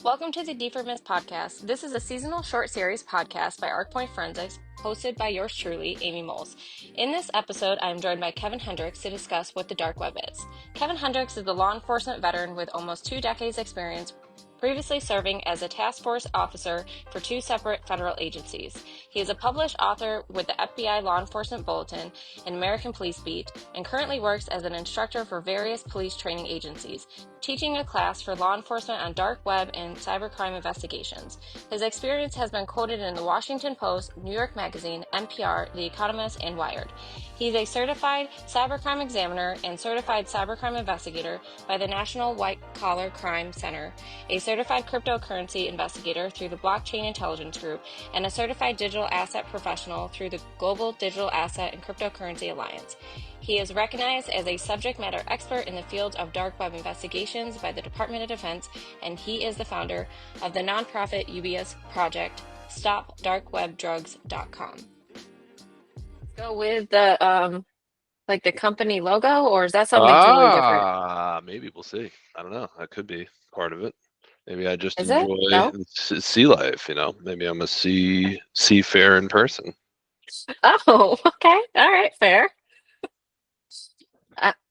Welcome to the DFIRmas podcast. This is a seasonal short series podcast by Arcpoint Forensics, hosted by yours truly, Amy Moles. In this episode, I am joined by Keven Hendricks to discuss what the dark web is. Keven Hendricks is a law enforcement veteran with almost 2 decades experience, previously serving as a task force officer for 2 separate federal agencies. He is a published author with the FBI Law Enforcement Bulletin and American Police Beat, and currently works as an instructor for various police training agencies, teaching a class for law enforcement on dark web and cybercrime investigations. His experience has been quoted in the Washington Post, New York Magazine, NPR, The Economist, and Wired. He's a certified cybercrime examiner and certified cybercrime investigator by the National White Collar Crime Center, a certified cryptocurrency investigator through the Blockchain Intelligence Group, and a certified digital asset professional through the Global Digital Asset and Cryptocurrency Alliance. He is recognized as a subject matter expert in the field of dark web investigations by the Department of Defense, and he is the founder of the nonprofit Ubivis Project, StopDarkWebDrugs.com. Let's go with the the company logo, or is that something totally different? Maybe we'll see. I don't know. That could be part of it. Maybe I just Is it? enjoy No? sea life, Maybe I'm a seafaring person. Oh, okay. All right, fair.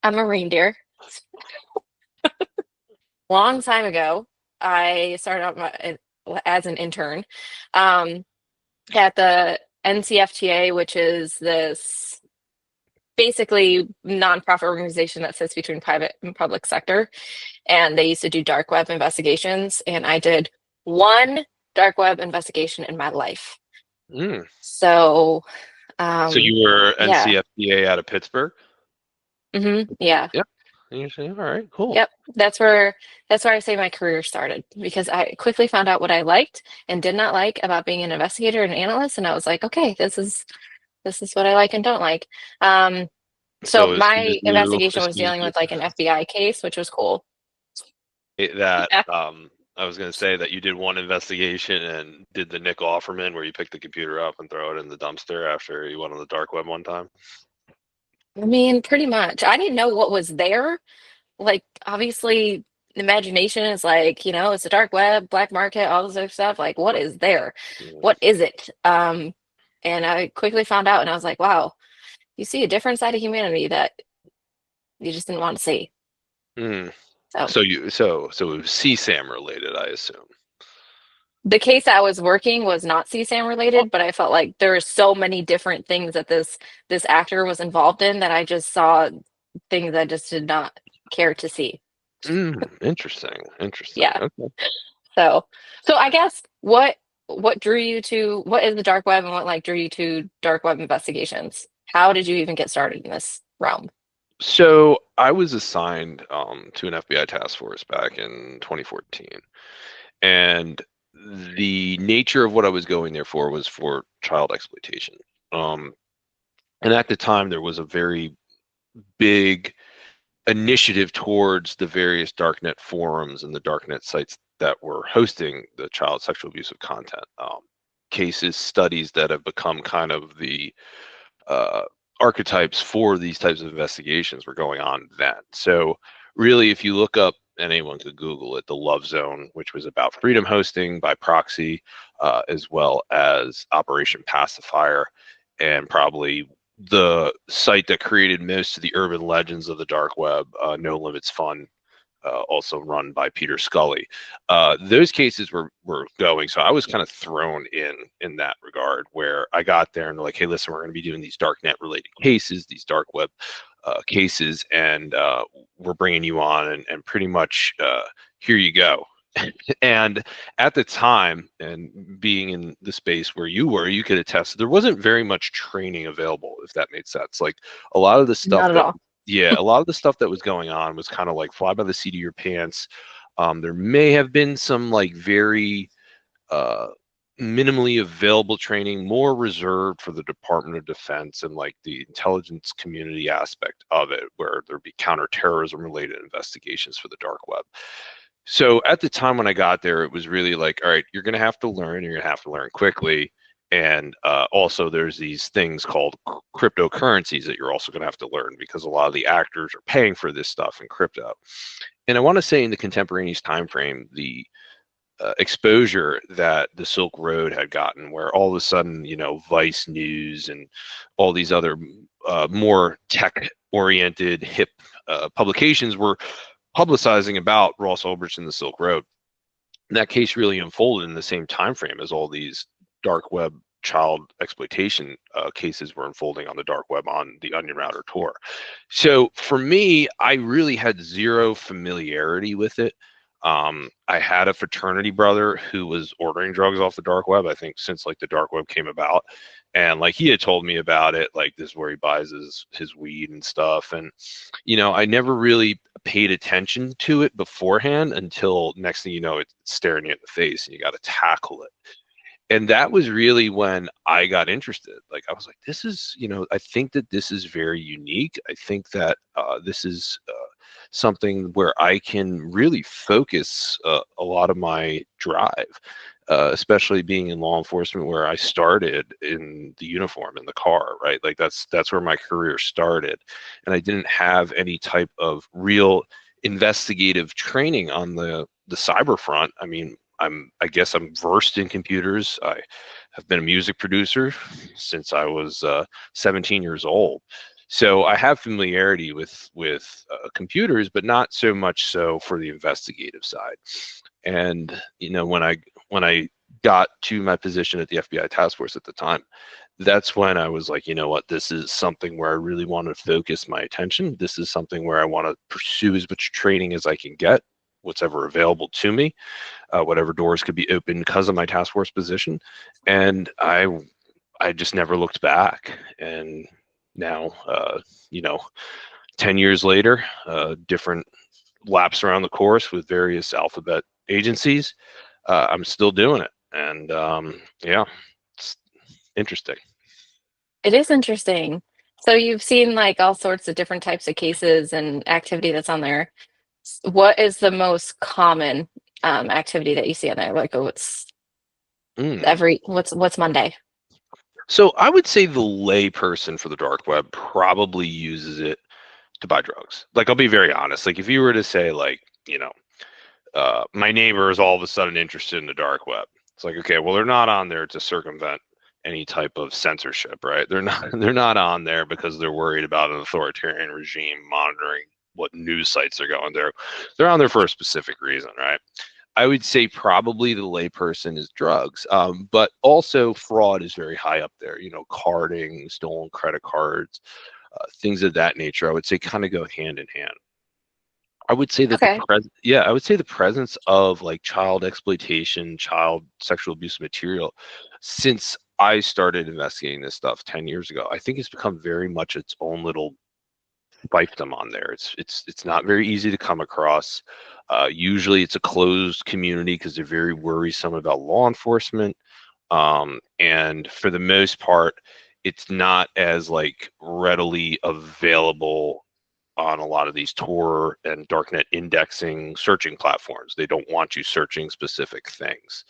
I'm a reindeer. Long time ago, I started out as an intern at the NCFTA, which is this basically nonprofit organization that sits between private and public sector. And they used to do dark web investigations. And I did one dark web investigation in my life. Mm. So, So you were yeah. NCFDA out of Pittsburgh? Yeah. Yep. And you're saying, all right, cool. Yep. That's where I say my career started, because I quickly found out what I liked and did not like about being an investigator and analyst. And I was like, okay, this is what I like and don't like. So As soon my as investigation was dealing with like an FBI case, which was cool. that Yeah. I was going to say that you did one investigation and did the Nick Offerman where you pick the computer up and throw it in the dumpster after you went on the dark web one time. I mean, pretty much. I didn't know what was there. Like, obviously, imagination is like, it's the dark web, black market, all this other stuff. Like, what is there? What is it? And I quickly found out, and I was like, wow, you see a different side of humanity that you just didn't want to see. Mm. So So it was CSAM related, I assume. the case I was working was not CSAM related, but I felt like there were so many different things that this actor was involved in that I just saw things I just did not care to see. Interesting. Yeah. Okay. So I guess what drew you to, what is the dark web, and what like drew you to dark web investigations? How did you even get started in this realm? So I was assigned to an FBI task force back in 2014, and the nature of what I was going there for was for child exploitation. And at the time, there was a very big initiative towards the various darknet forums and the darknet sites that were hosting the child sexual abusive content. Cases, studies that have become kind of the archetypes for these types of investigations were going on then. So really, if you look up, and anyone could Google it, the Love Zone, which was about freedom hosting by proxy, as well as Operation Pacifier, and probably the site that created most of the urban legends of the dark web, No Limits Fun, also run by Peter Scully. Those cases were going, so I was kind of thrown in that regard, where I got there and they're like, hey, listen, we're going to be doing these darknet related cases, these dark web cases, and we're bringing you on, and pretty much here you go. And at the time, and being in the space where you were, you could attest, there wasn't very much training available, if that made sense. Like a lot of the stuff Not at all. a lot of the stuff that was going on was kind of like fly by the seat of your pants. There may have been some like very minimally available training, more reserved for the Department of Defense and like the intelligence community aspect of it, where there'd be counterterrorism related investigations for the dark web. So at the time when I got there, it was really like, all right, you're going to have to learn, you're going to have to learn quickly. And also there's these things called cryptocurrencies that you're also going to have to learn, because a lot of the actors are paying for this stuff in crypto. And I want to say in the contemporaneous time frame, the exposure that the Silk Road had gotten, where all of a sudden, Vice News and all these other more tech-oriented, hip publications were publicizing about Ross Ulbricht and the Silk Road. And that case really unfolded in the same time frame as all these dark web child exploitation cases were unfolding on the dark web on the Onion Router tour. So for me, I really had zero familiarity with it. I had a fraternity brother who was ordering drugs off the dark web, I think since like the dark web came about. And like he had told me about it, like this is where he buys his weed and stuff. And, I never really paid attention to it beforehand until next thing you know, it's staring you in the face and you got to tackle it. And that was really when I got interested. Like I was like, this is, I think that this is very unique. I think that this is something where I can really focus a lot of my drive, especially being in law enforcement, where I started in the uniform in the car, right? Like that's where my career started, and I didn't have any type of real investigative training on the cyber front. I mean, I guess I'm versed in computers. I have been a music producer since I was 17 years old. So I have familiarity with computers, but not so much so for the investigative side. And when I got to my position at the FBI task force at the time, that's when I was like, you know what, this is something where I really want to focus my attention. This is something where I want to pursue as much training as I can get, what's ever available to me, whatever doors could be open because of my task force position. And I just never looked back. And now, 10 years later, different laps around the course with various alphabet agencies, I'm still doing it. And yeah, it's interesting. It is interesting. So you've seen like all sorts of different types of cases and activity that's on there. What is the most common activity that you see on there? Like, what's Mm. what's Monday? So I would say the lay person for the dark web probably uses it to buy drugs. Like, I'll be very honest. Like, if you were to say, like, my neighbor is all of a sudden interested in the dark web, it's like, okay, well, they're not on there to circumvent any type of censorship, right? They're not they're not on there because they're worried about an authoritarian regime monitoring what news sites are going there. They're on there for a specific reason, right? I would say probably the layperson is drugs, but also fraud is very high up there. Carding, stolen credit cards, things of that nature. I would say kind of go hand in hand. I would say that Okay. I would say the presence of like child exploitation, child sexual abuse material, since I started investigating this stuff 10 years ago, I think it's become very much its own little fiefdom on there. It's not very easy to come across. Usually, it's a closed community because they're very worrisome about law enforcement, and for the most part, it's not as like readily available on a lot of these Tor and darknet indexing searching platforms. They don't want you searching specific things,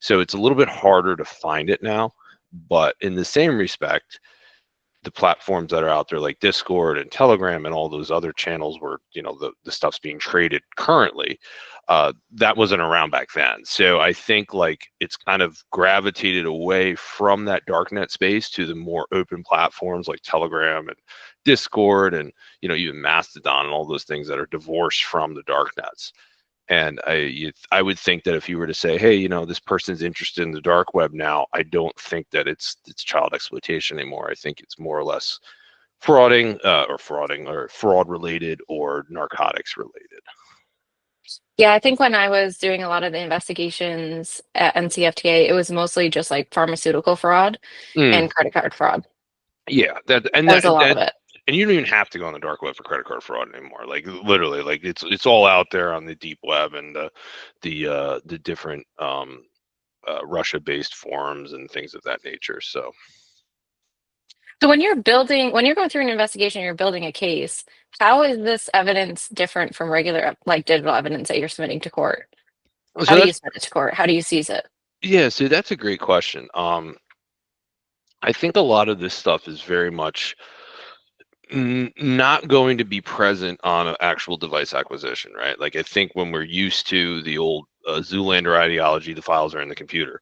so it's a little bit harder to find it now. But in the same respect, the platforms that are out there like Discord and Telegram and all those other channels where the stuff's being traded currently, that wasn't around back then. So I think like it's kind of gravitated away from that darknet space to the more open platforms like Telegram and Discord and even Mastodon and all those things that are divorced from the darknets. And I would think that if you were to say, hey, this person's interested in the dark web now, I don't think that it's child exploitation anymore. I think it's more or less fraud related or narcotics related. Yeah, I think when I was doing a lot of the investigations at NCFTA, it was mostly just like pharmaceutical fraud Mm, and credit card fraud. yeah, that and That was a that lot of that it. and you don't even have to go on the dark web for credit card fraud anymore. Like literally, like it's all out there on the deep web and the different Russia-based forums and things of that nature. So. So when you're going through an investigation, you're building a case, how is this evidence different from regular, like digital evidence that you're submitting to court? How So do you that's submit it to court? How do you seize it? Yeah, so that's a great question. I think a lot of this stuff is very much not going to be present on an actual device acquisition, right? Like I think when we're used to the old Zoolander ideology, the files are in the computer.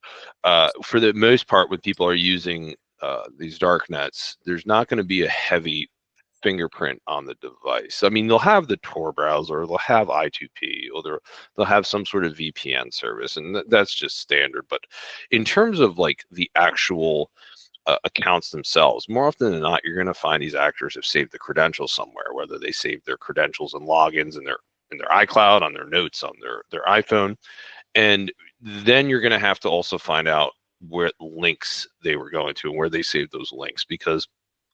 For the most part, when people are using these dark nets, there's not going to be a heavy fingerprint on the device. I mean, they'll have the Tor browser, they'll have I2P, or they'll have some sort of VPN service, and that's just standard. But in terms of like the actual accounts themselves, more often than not, you're going to find these actors have saved the credentials somewhere, whether they saved their credentials and logins in their iCloud, on their notes, on their iPhone, and then you're going to have to also find out where links they were going to and where they saved those links, because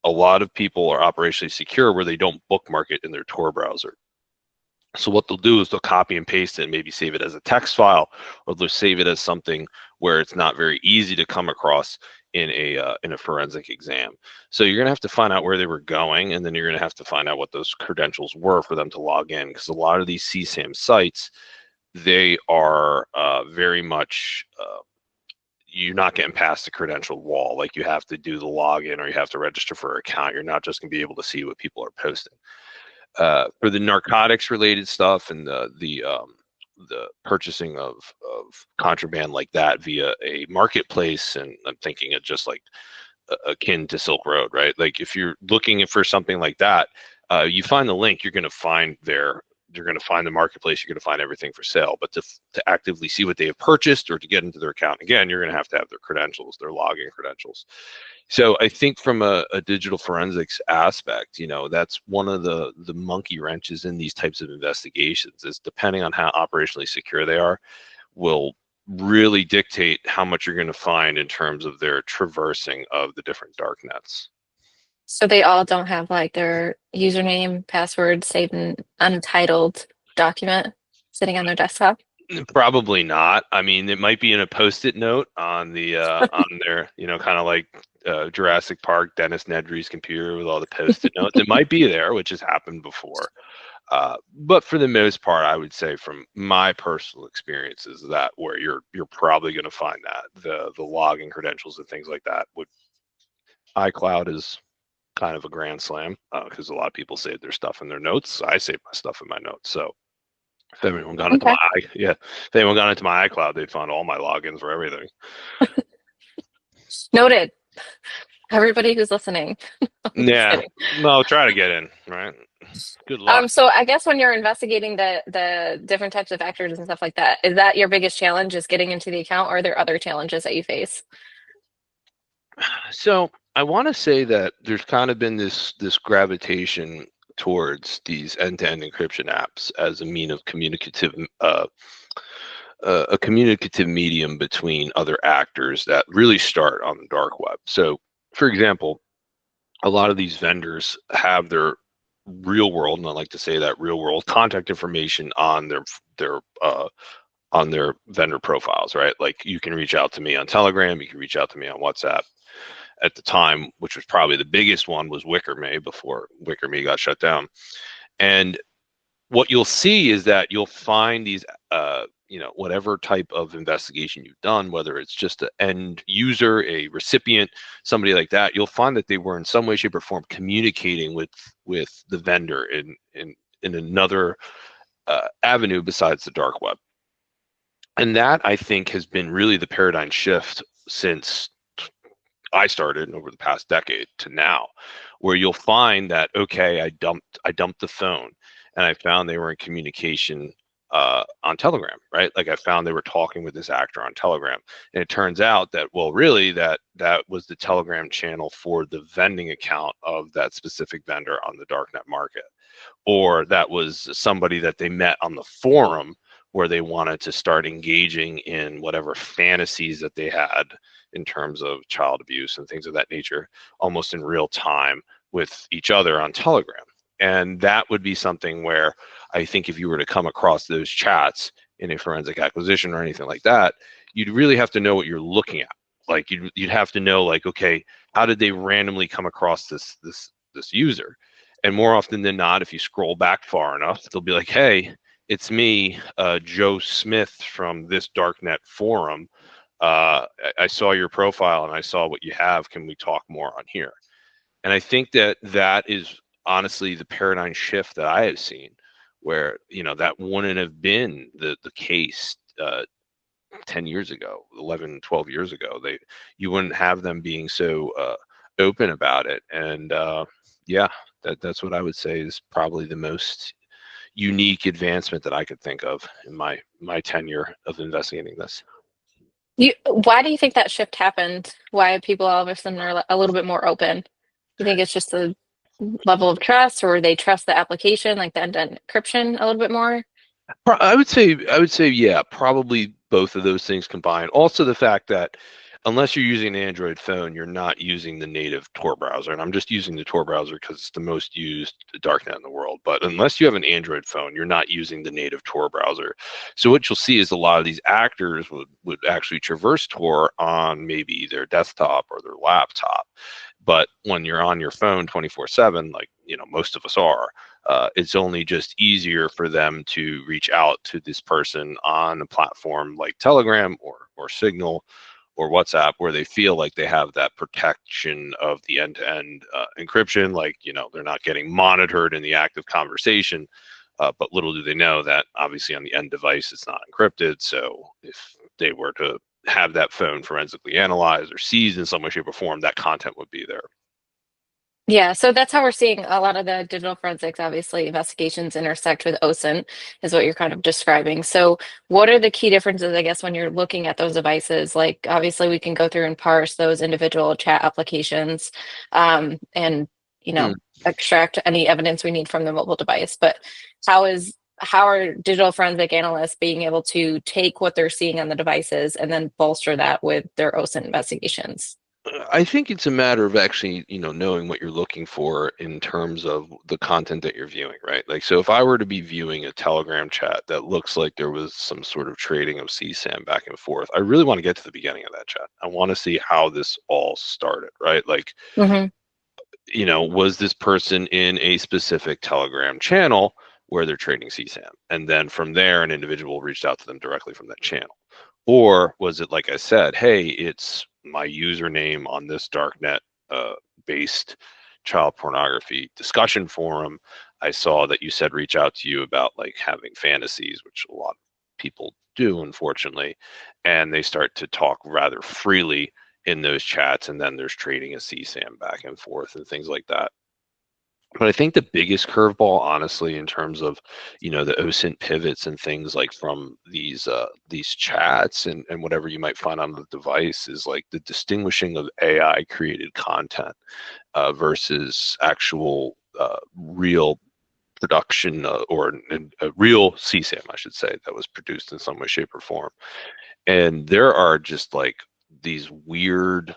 a lot of people are operationally secure where they don't bookmark it in their Tor browser. So what they'll do is they'll copy and paste it and maybe save it as a text file, or they'll save it as something where it's not very easy to come across in a forensic exam. So you're gonna have to find out where they were going, and then you're gonna have to find out what those credentials were for them to log in, because a lot of these CSAM sites, they are very much you're not getting past the credential wall. Like, you have to do the login or you have to register for an account. You're not just gonna be able to see what people are posting. For the narcotics related stuff and the purchasing of contraband like that via a marketplace, and I'm thinking of just like akin to Silk Road, right? Like, if you're looking for something like that, you find the link, you're going to find you're going to find the marketplace, you're going to find everything for sale. But to actively see what they have purchased or to get into their account, again, you're going to have their credentials, their login credentials. So I think from a digital forensics aspect, that's one of the monkey wrenches in these types of investigations, is depending on how operationally secure they are, will really dictate how much you're going to find in terms of their traversing of the different dark nets. So they all don't have like their username, password saved in untitled document sitting on their desktop. Probably not. I mean, it might be in a post-it note on the on their, kind of like Jurassic Park, Dennis Nedry's computer with all the post-it notes. It might be there, which has happened before. But for the most part, I would say from my personal experiences, that where you're probably going to find that the login credentials and things like that. Would iCloud is kind of a grand slam, because a lot of people save their stuff in their notes. I save my stuff in my notes. So if anyone got into Okay. if anyone got into my iCloud, they found all my logins for everything. Noted. Everybody who's listening. I'm just Yeah, kidding. no, try to get in, right? Good luck. So I guess when you're investigating the different types of actors and stuff like that, is that your biggest challenge, is getting into the account, or are there other challenges that you face? So I want to say that there's kind of been this gravitation towards these end-to-end encryption apps as a mean of communicative a communicative medium between other actors that really start on the dark web. So, for example, a lot of these vendors have their real world, and I like to say that real world contact information on their vendor profiles, right? Like, you can reach out to me on Telegram, you can reach out to me on WhatsApp. At the time, which was probably the biggest one, was WickerMe, before WickerMe got shut down. And what you'll see is that you'll find these, whatever type of investigation you've done, whether it's just an end user, a recipient, somebody like that, you'll find that they were in some way, shape, or form communicating with the vendor in another avenue besides the dark web. And that, I think, has been really the paradigm shift since I started over the past decade to now, where you'll find that, okay, I dumped the phone, and I found they were in communication on Telegram, right? Like, I found they were talking with this actor on Telegram, and it turns out that, well, really, that was the Telegram channel for the vending account of that specific vendor on the darknet market, or that was somebody that they met on the forum where they wanted to start engaging in whatever fantasies that they had in terms of child abuse and things of that nature, almost in real time with each other on Telegram. And that would be something where I think if you were to come across those chats in a forensic acquisition or anything like that, you'd really have to know what you're looking at. Like, you'd have to know, like, okay, how did they randomly come across this user? And more often than not, if you scroll back far enough, they'll be like, hey, it's me, Joe Smith from this darknet forum. I saw your profile and I saw what you have. Can we talk more on here? And I think that is honestly the paradigm shift that I have seen, where that wouldn't have been the case 10 years ago, 11, 12 years ago. You wouldn't have them being so open about it. And yeah, that's what I would say is probably the most unique advancement that I could think of in my tenure of investigating this. Why do you think that shift happened? Why people all of a sudden are a little bit more open? You think it's just the level of trust, or they trust the application, like the end-to-end encryption, a little bit more? I would say, yeah, probably both of those things combined. Also, the fact that unless you're using an Android phone, you're not using the native Tor browser. And I'm just using the Tor browser because it's the most used darknet in the world. But unless you have an Android phone, you're not using the native Tor browser. So what you'll see is a lot of these actors would actually traverse Tor on maybe their desktop or their laptop. But when you're on your phone 24/7, like most of us are, it's only just easier for them to reach out to this person on a platform like Telegram or Signal or WhatsApp, where they feel like they have that protection of the end-to-end encryption, like they're not getting monitored in the act of conversation. But little do they know that obviously on the end device it's not encrypted. So if they were to have that phone forensically analyzed or seized in some way, shape, or form, that content would be there. Yeah, so that's how we're seeing a lot of the digital forensics, obviously, investigations intersect with OSINT, is what you're kind of describing. So, what are the key differences, I guess, when you're looking at those devices? Like, obviously, we can go through and parse those individual chat applications, and Hmm. extract any evidence we need from the mobile device. But how are digital forensic analysts being able to take what they're seeing on the devices and then bolster that with their OSINT investigations? I think it's a matter of actually, knowing what you're looking for in terms of the content that you're viewing, right? Like, so if I were to be viewing a Telegram chat that looks like there was some sort of trading of CSAM back and forth, I really want to get to the beginning of that chat. I want to see how this all started, right? Like, Hmm. was this person in a specific Telegram channel where they're trading CSAM? And then from there, an individual reached out to them directly from that channel. Or was it, like I said, hey, it's my username on this darknet based child pornography discussion forum. I saw that you said reach out to you about like having fantasies, which a lot of people do, unfortunately. And they start to talk rather freely in those chats. And then there's trading a CSAM back and forth and things like that. But I think the biggest curveball, honestly, in terms of, the OSINT pivots and things like from these chats and whatever you might find on the device is like the distinguishing of AI created content versus actual real production or a real CSAM, I should say, that was produced in some way, shape, or form. And there are just like these weird,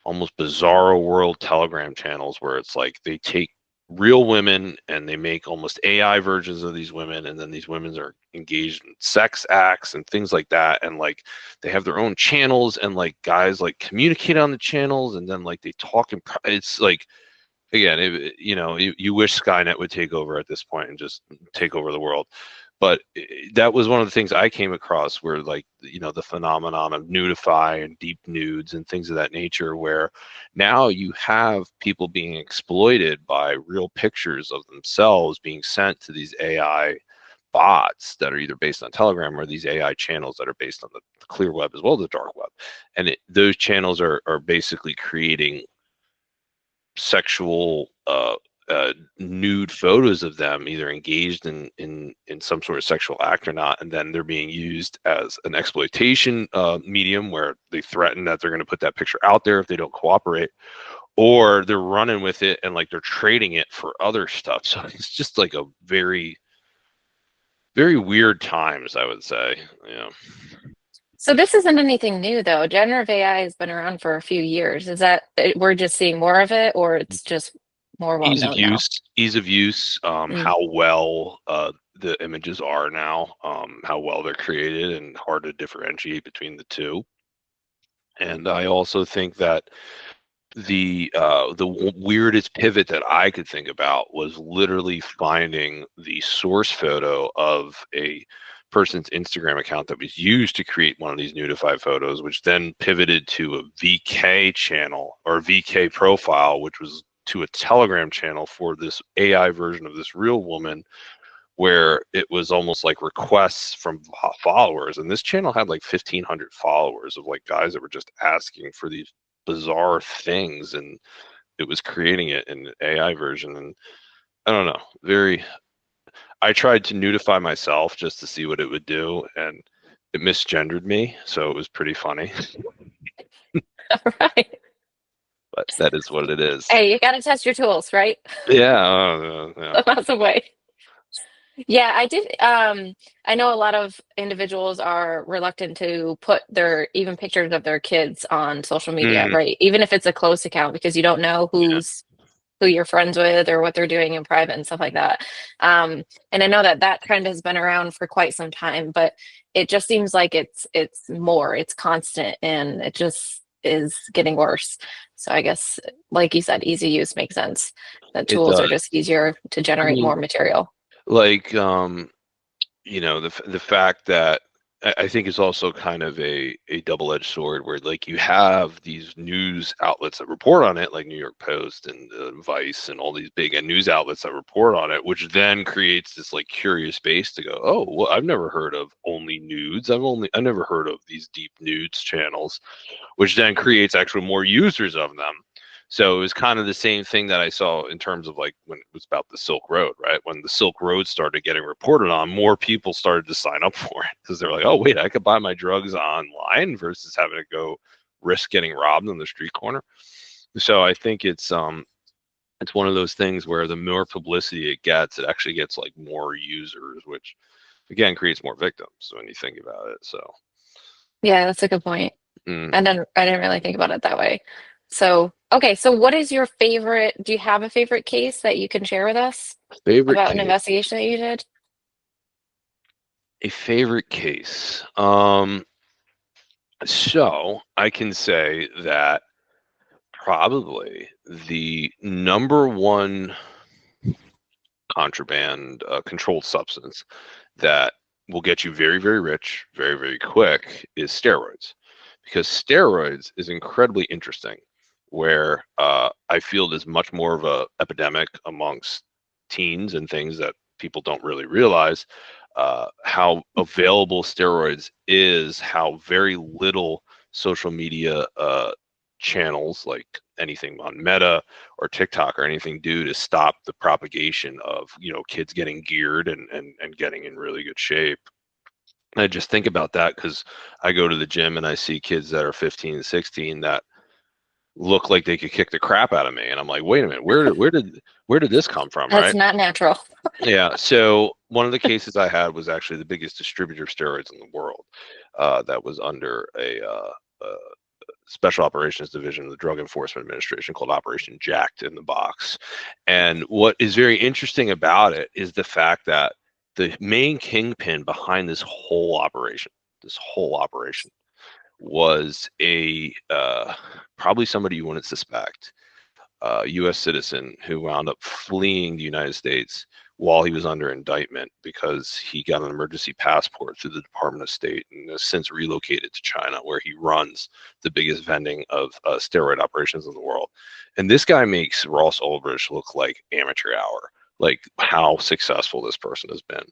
almost bizarro world Telegram channels where it's like they take real women and they make almost AI versions of these women, and then these women are engaged in sex acts and things like that, and like they have their own channels, and like guys like communicate on the channels, and then like they talk and it's like, again, you wish Skynet would take over at this point and just take over the world. But that was one of the things I came across where, like, the phenomenon of nudify and deep nudes and things of that nature, where now you have people being exploited by real pictures of themselves being sent to these AI bots that are either based on Telegram or these AI channels that are based on the clear web as well as the dark web. And those channels are basically creating sexual nude photos of them either engaged in some sort of sexual act or not, and then they're being used as an exploitation medium where they threaten that they're going to put that picture out there if they don't cooperate, or they're running with it and like they're trading it for other stuff. So it's just like a very, very weird times, I would say. Yeah. So this isn't anything new, though. Generative AI has been around for a few years. Is that we're just seeing more of it, or it's just more well known now? Ease of use, Mm. how well the images are now, how well they're created, and hard to differentiate between the two. And I also think that the weirdest pivot that I could think about was literally finding the source photo of a person's Instagram account that was used to create one of these nudified photos, which then pivoted to a VK channel or VK profile, which was to a Telegram channel for this AI version of this real woman, where it was almost like requests from followers. And this channel had like 1,500 followers of like guys that were just asking for these bizarre things, and it was creating it in an AI version. And I don't know, I tried to nudify myself just to see what it would do, and it misgendered me, so it was pretty funny. Right. But that is what it is. Hey, you got to test your tools, right? Yeah, yeah. That's the way. Yeah, I did. I know a lot of individuals are reluctant to put their even pictures of their kids on social media, Mm, right? Even if it's a closed account, because you don't know yeah, who you're friends with or what they're doing in private and stuff like that. And I know that that trend has been around for quite some time, but it just seems like it's constant, and it just is getting worse. So I guess, like you said, easy use makes sense. That it tools does. are just easier to I generate mean, more material. like, the fact that I think is also kind of a double-edged sword, where like you have these news outlets that report on it, like New York Post and Vice and all these big news outlets that report on it, which then creates this like curious base to go, oh, well, I've never heard of only nudes. I never heard of these deep nudes channels, which then creates actually more users of them. So it was kind of the same thing that I saw in terms of like when it was about the Silk Road, right? When the Silk Road started getting reported on, more people started to sign up for it because they're like, oh, wait, I could buy my drugs online versus having to go risk getting robbed on the street corner. So I think it's one of those things where the more publicity it gets, it actually gets like more users, which again creates more victims when you think about it. So Yeah, that's a good point. mm, I didn't really think about it that way. So, okay, so what is your favorite? Do you have a favorite case that you can share with us favorite about an case. investigation that you did? A favorite case. So I can say that probably the number one contraband controlled substance that will get you very, very rich, very, very quick is steroids. Because steroids is incredibly interesting, where I feel there's much more of a epidemic amongst teens and things that people don't really realize. How available steroids is, how very little social media channels like anything on Meta or TikTok or anything do to stop the propagation of kids getting geared and getting in really good shape. And I just think about that because I go to the gym and I see kids that are 15 and 16 that look like they could kick the crap out of me, and I'm like, wait a minute, where did this come from, That's right? not natural. Yeah. So one of the cases I had was actually the biggest distributor of steroids in the world. That was under a special operations division of the Drug Enforcement Administration called Operation Jacked in the Box. And what is very interesting about it is the fact that the main kingpin behind this whole operation was a probably somebody you wouldn't suspect, U.S. citizen who wound up fleeing the United States while he was under indictment because he got an emergency passport through the Department of State and has since relocated to China, where he runs the biggest vending of steroid operations in the world. And this guy makes Ross Ulbricht look like amateur hour, like how successful this person has been.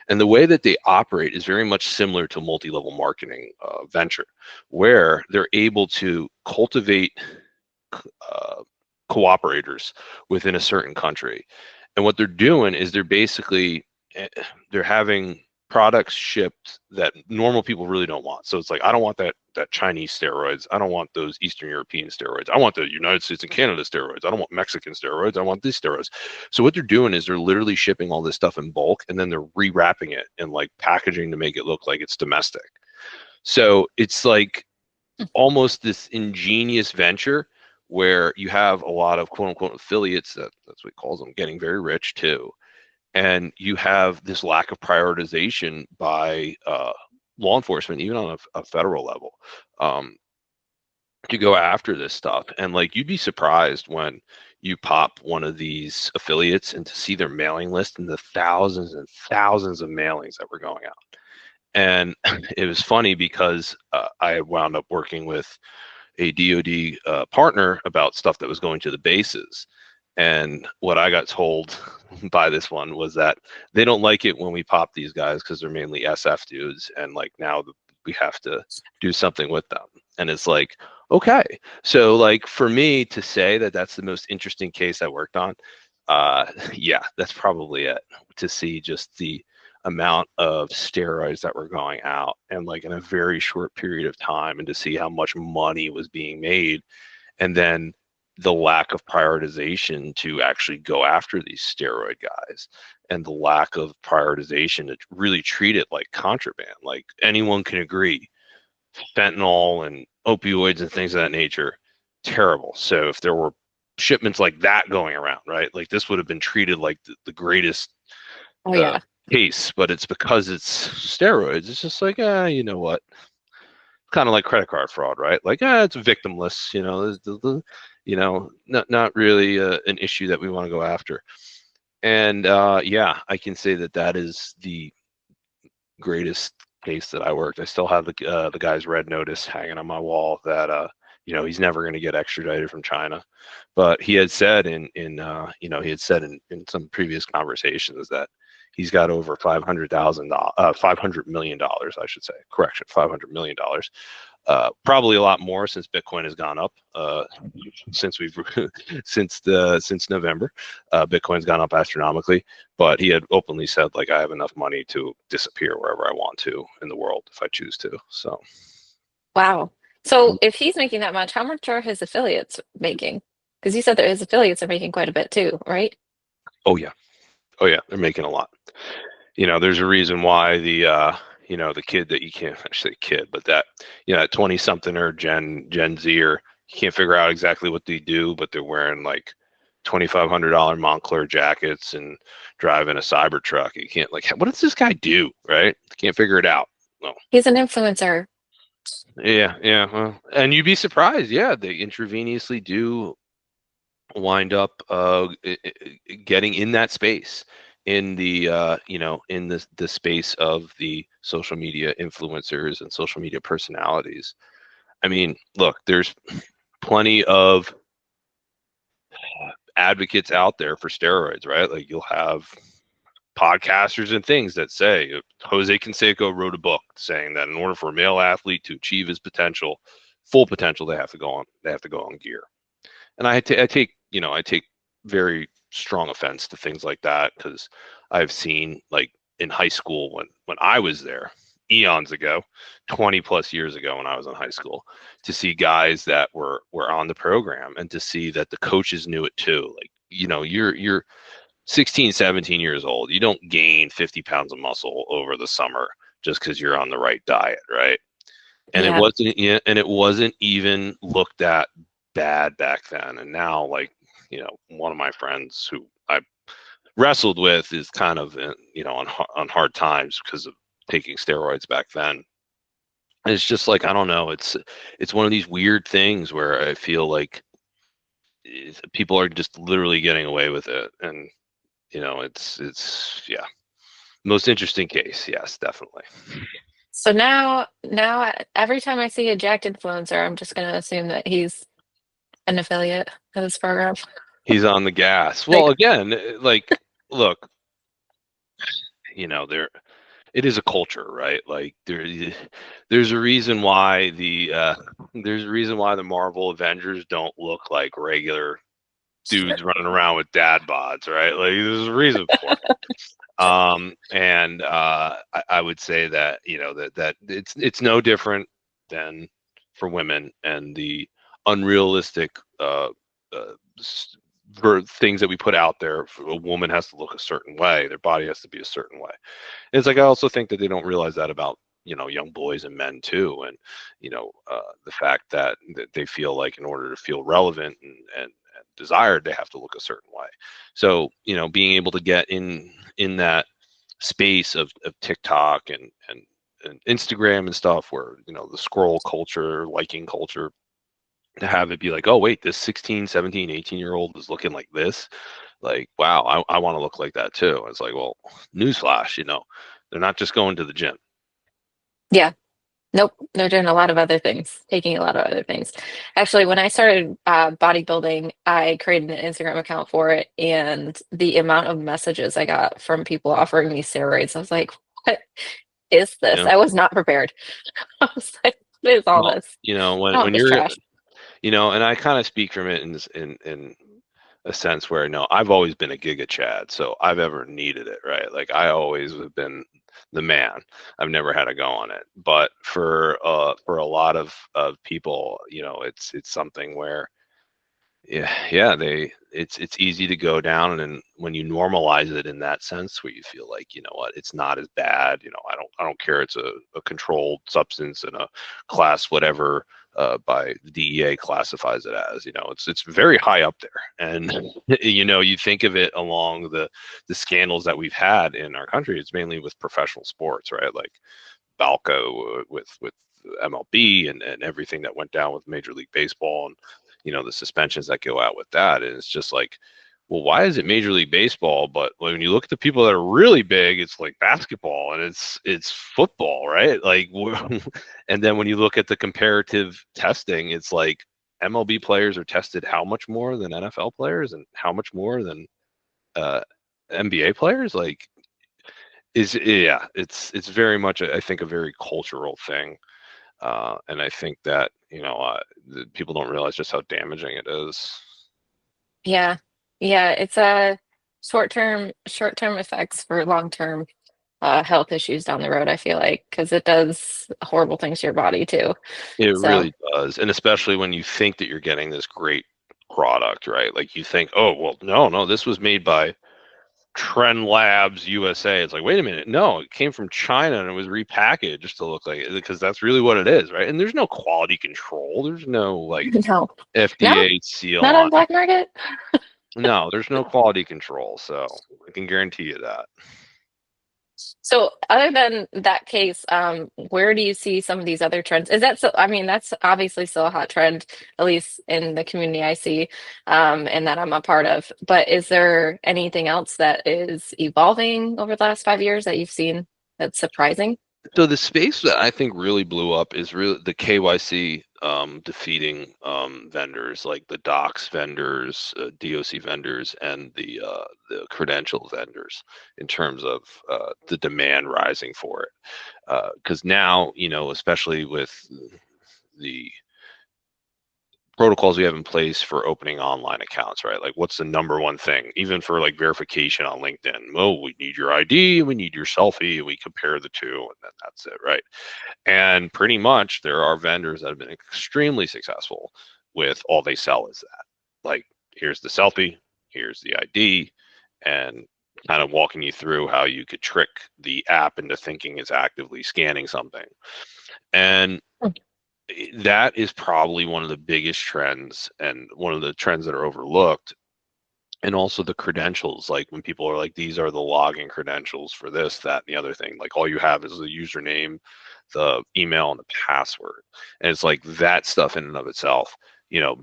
And the way that they operate is very much similar to multi-level marketing venture, where they're able to cultivate uh, cooperators within a certain country. And what they're doing is they're having products shipped that normal people really don't want. So it's like, I don't want that Chinese steroids. I don't want those Eastern European steroids. I want the United States and Canada steroids. I don't want Mexican steroids. I want these steroids. So what they're doing is they're literally shipping all this stuff in bulk, and then they're rewrapping it in like packaging to make it look like it's domestic. So it's like almost this ingenious venture where you have a lot of quote unquote affiliates, that's what he calls them, getting very rich too. And you have this lack of prioritization by law enforcement, even on a federal level, um, to go after this stuff. And like, you'd be surprised when you pop one of these affiliates and to see their mailing list and the thousands and thousands of mailings that were going out. And it was funny because I wound up working with a DoD partner about stuff that was going to the bases. And what I got told by this one was that they don't like it when we pop these guys because they're mainly SF dudes, and like now we have to do something with them. And it's like, okay, so like for me to say that that's the most interesting case I worked on, yeah, that's probably it. To see just the amount of steroids that were going out and like in a very short period of time, and to see how much money was being made, and then the lack of prioritization to actually go after these steroid guys, and the lack of prioritization to really treat it like contraband. Like anyone can agree, fentanyl and opioids and things of that nature, terrible. So if there were shipments like that going around, right, like this would have been treated like the greatest Oh uh, yeah. case, but it's because it's steroids. It's just like, you know what? Kind of like credit card fraud, right? Like, it's victimless, not really an issue that we want to go after. And yeah, I can say that that is the greatest case that I worked. I still have the guy's red notice hanging on my wall that he's never going to get extradited from China. But he had said in some previous conversations that he's got over $500 million, I should say. Correction, $500 million. Probably a lot more since Bitcoin has gone up. Since we've since November, Bitcoin's gone up astronomically. But he had openly said, like, I have enough money to disappear wherever I want to in the world if I choose to. So, Wow. So if he's making that much, how much are his affiliates making? Because you said that his affiliates are making quite a bit too, right? oh yeah, oh yeah, they're making a lot. There's a reason why the kid that you can't actually say kid, but that 20 something or Gen Z, or you can't figure out exactly what they do, but they're wearing like $2,500 Montclair jackets and driving a cyber truck. You can't, like, what does this guy do, right? Can't figure it out. No. He's an influencer. Yeah, yeah. Well, and you'd be surprised. Yeah, they intravenously do wind up getting in that space, in the in the space of the social media influencers and social media personalities. I mean, look, there's plenty of advocates out there for steroids, right? Like you'll have podcasters and things that say Jose Canseco wrote a book saying that in order for a male athlete to achieve his full potential, they have to go on gear. And I take very strong offense to things like that, because I've seen, like, in high school when I was there eons ago, 20 plus years ago when I was in high school, to see guys that were on the program, and to see that the coaches knew it too. Like, you're 16, 17 years old. You don't gain 50 pounds of muscle over the summer just because you're on the right diet, right? And it Yeah. wasn't, yeah, and it wasn't even looked at bad back then. And now, like, one of my friends who I wrestled with is kind of on hard times because of taking steroids back then. And it's just like, I don't know, it's one of these weird things where I feel like people are just literally getting away with it. And it's yeah, most interesting case, yes, definitely. So now every time I see a jacked influencer, I'm just gonna assume that he's an affiliate of this program. He's on the gas. Well, Like, again, like, look, there, it is a culture, right? Like, there's a reason why the Marvel Avengers don't look like regular dudes running around with dad bods, right? Like, there's a reason for it. And I would say that that it's no different than for women, and the unrealistic uh, for things that we put out there. A woman has to look a certain way, their body has to be a certain way. And it's like, I also think that they don't realize that about young boys and men too. And the fact that they feel like in order to feel relevant and desired, they have to look a certain way. So being able to get in that space of TikTok and Instagram and stuff, where the scroll culture, liking culture, to have it be like, oh wait, this 16, 17, 18-year old is looking like this. Like, wow, I want to look like that too. It's like, well, newsflash, they're not just going to the gym. yeah, Nope, they're doing a lot of other things, taking a lot of other things. Actually, when I started bodybuilding, I created an Instagram account for it, and the amount of messages I got from people offering me steroids, I was like, what is You this? know, I was not prepared. I was like, what is all well, this? you know, I want when this you're, trash. and I kind of speak from it in a sense where no, I've always been a Giga Chad, so I've ever needed it, right? Like I always have been the man. I've never had to go on it, but for a lot of people, it's something where yeah, it's easy to go down, and when you normalize it in that sense, where you feel like, you know what, it's not as bad. I don't care. It's a controlled substance in a class, whatever, by the DEA classifies it as. It's very high up there, and you think of it along the scandals that we've had in our country. It's mainly with professional sports, right? Like Balco with MLB and everything that went down with Major League Baseball, and the suspensions that go out with that. And it's just like, well, why is it Major League Baseball? But when you look at the people that are really big, it's like basketball and it's football, right? Like, and then when you look at the comparative testing, it's like MLB players are tested how much more than NFL players, and how much more than uh, NBA players? Like, yeah, it's very much, I think, a very cultural thing, and I think that people don't realize just how damaging it is. Yeah. Yeah, it's a short-term effects for long-term health issues down the road, I feel like, because it does horrible things to your body too. It So, really does, and especially when you think that you're getting this great product, right? Like you think, oh well, no, this was made by Trend Labs USA. It's like, wait a minute, no, it came from China and it was repackaged to look like it, because that's really what it is, right? And there's no quality control. There's no like no. No, FDA seal not on on black market. No, there's no quality control, so I can guarantee you that. So other than that case, where do you see some of these other trends? Is that so, I mean, that's obviously still a hot trend, at least in the community I see, and that I'm a part of. But is there anything else that is evolving over the last 5 years that you've seen that's surprising? So the space that I think really blew up is really the KYC, defeating vendors, like the docs vendors, DOC vendors, and the credential vendors, in terms of the demand rising for it. Because now, especially with the protocols we have in place for opening online accounts, right? Like, what's the number one thing, even for like verification on LinkedIn? Well, we need your ID, we need your selfie, we compare the two, and then that's it, right? And pretty much there are vendors that have been extremely successful with all they sell is that. Like, here's the selfie, here's the ID, and kind of walking you through how you could trick the app into thinking it's actively scanning something. And that is probably one of the biggest trends, and one of the trends that are overlooked. And also the credentials, like when people are like, these are the login credentials for this, that, and the other thing. Like, all you have is the username, the email, and the password. And it's like that stuff in and of itself,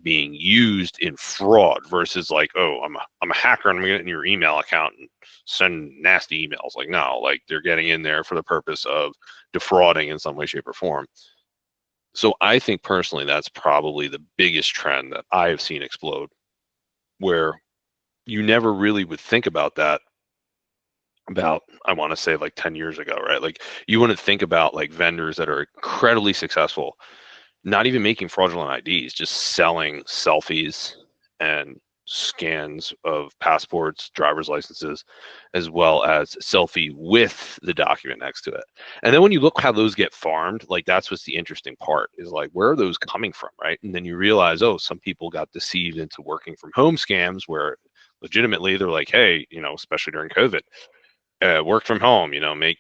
being used in fraud, versus like, oh, I'm a hacker and I'm gonna get in your email account and send nasty emails. Like, no, like they're getting in there for the purpose of defrauding in some way, shape, or form. So I think personally that's probably the biggest trend that I have seen explode, where you never really would think about that about, I want to say, like 10 years ago, right? Like, you wouldn't think about like vendors that are incredibly successful not even making fraudulent IDs, just selling selfies and scans of passports, driver's licenses, as well as selfie with the document next to it. And then when you look how those get farmed, like that's what's the interesting part, is like, where are those coming from, right? And then you realize, oh, some people got deceived into working from home scams where legitimately they're like, hey, especially during COVID, work from home,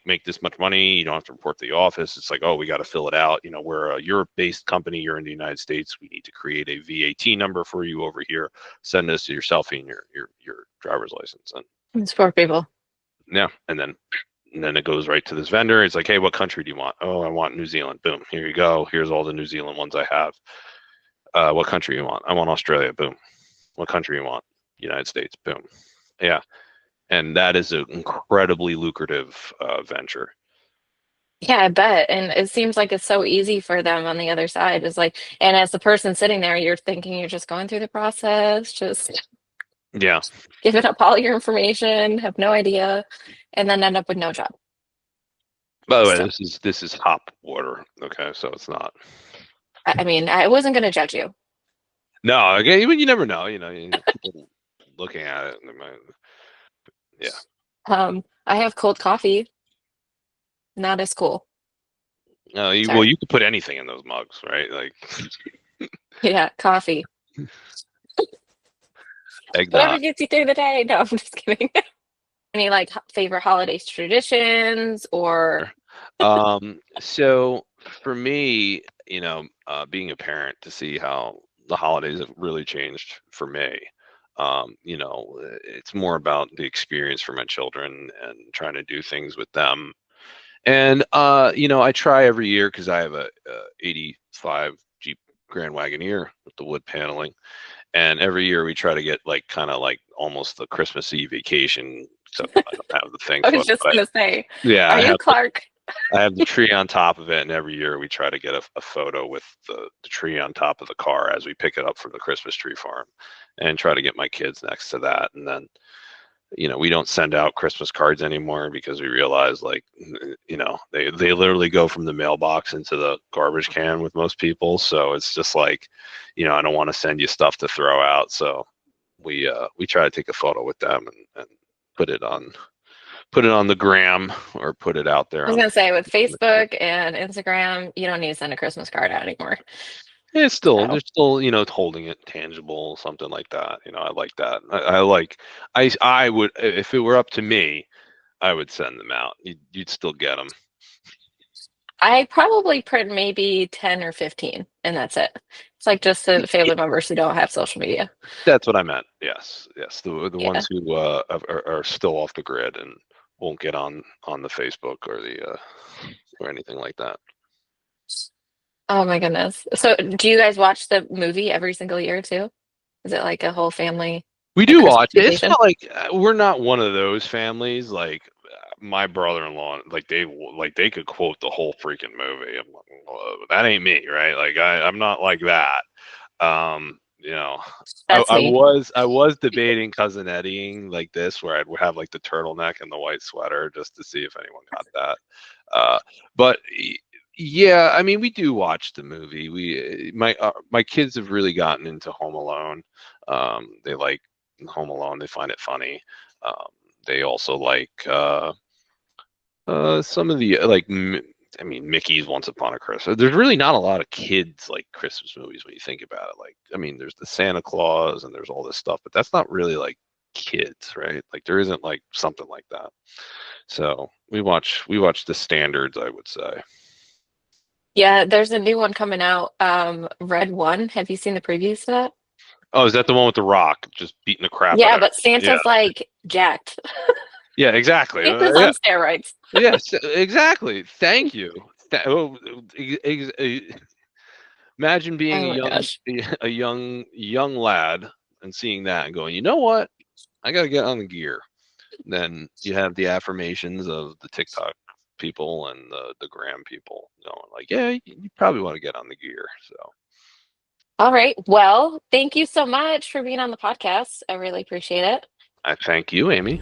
make this much money. You don't have to report to the office. It's like, oh, we got to fill it out. We're a Europe-based company. You're in the United States. We need to create a VAT number for you over here. Send us your selfie and your driver's license. And It's for people. yeah, and then it goes right to this vendor. It's like, hey, what country do you want? Oh, I want New Zealand. Boom, here you go. Here's all the New Zealand ones I have. What country you want? I want Australia. Boom. What country you want? United States. Boom. Yeah, and that is an incredibly lucrative venture. Yeah, I bet. And it seems like it's so easy for them on the other side. It's like, and as the person sitting there, you're thinking you're just going through the process, just Yeah. giving up all your information, have no idea, and then end up with no job. By the way, So, this is hop water. Okay, so it's not. I mean, I wasn't going to judge you. No, okay, even you never know. People looking at it, and they might, yeah. I have cold coffee, not as cool. Well, Sorry. you could put anything in those mugs, right? Like Yeah, coffee. Whatever eggnog. gets you through the day. No, I'm just kidding. Any like favorite holiday traditions or So for me, being a parent, to see how the holidays have really changed for me. It's more about the experience for my children and trying to do things with them. And I try every year because I have a 85 Jeep Grand Wagoneer with the wood paneling, and every year we try to get like kind of like almost the Christmas Eve vacation. Except I don't have the thing I was photo, just but gonna say, yeah, are you Clark? I have the tree on top of it, and every year we try to get a photo with the tree on top of the car as we pick it up from the Christmas tree farm, and try to get my kids next to that. And then, we don't send out Christmas cards anymore because we realize, like, they literally go from the mailbox into the garbage can with most people. So it's just like, I don't want to send you stuff to throw out. So we try to take a photo with them and put it on the gram or put it out I there was on. gonna say with Facebook and Instagram, you don't need to send a Christmas card out anymore. It's still So they're still holding it tangible, something like that. I like that. I like I would, if it were up to me, I would send them out. You'd still get them. I probably print maybe 10 or 15, and that's it. It's like just the family members who don't have social media. That's what I meant. Yes, yes. The Yeah. ones who are still off the grid and won't get on the Facebook or the or anything like that. Oh my goodness. So do you guys watch the movie every single year too? Is it like a whole family We like do Christmas watch it. It's vacation? not like we're not one of those families. Like my brother-in-law, like they could quote the whole freaking movie. I'm like, "Whoa, that ain't me, right? Like I'm not like that. Um, you know, I, That's I me. was I was debating cousin Eddieing like this, where I'd have like the turtleneck and the white sweater just to see if anyone got that. But yeah, I mean, we do watch the movie. My kids have really gotten into Home Alone. They like Home Alone. They find it funny. Um, they also like some of the I mean, Mickey's Once Upon a Christmas. There's really not a lot of kids like Christmas movies when you think about it. Like, I mean, there's the Santa Claus and there's all this stuff, but that's not really like kids, right? Like, there isn't like something like that. So we watch the standards, I would say. Yeah, there's a new one coming out, Red One. Have you seen the previews to that? Oh, is that the one with the Rock just beating the crap out Yeah, of but everyone? Yeah, Santa's like jacked. yeah, exactly. Santa's Yeah, on steroids. yes, exactly. Thank you. Imagine being Oh my gosh. a young lad and seeing that and going, you know what? I got to get on the gear. Then you have the affirmations of the TikTok people and the gram people going like, yeah, you probably want to get on the gear. So All right. Well, thank you so much for being on the podcast. I really appreciate it. I thank you, Amy.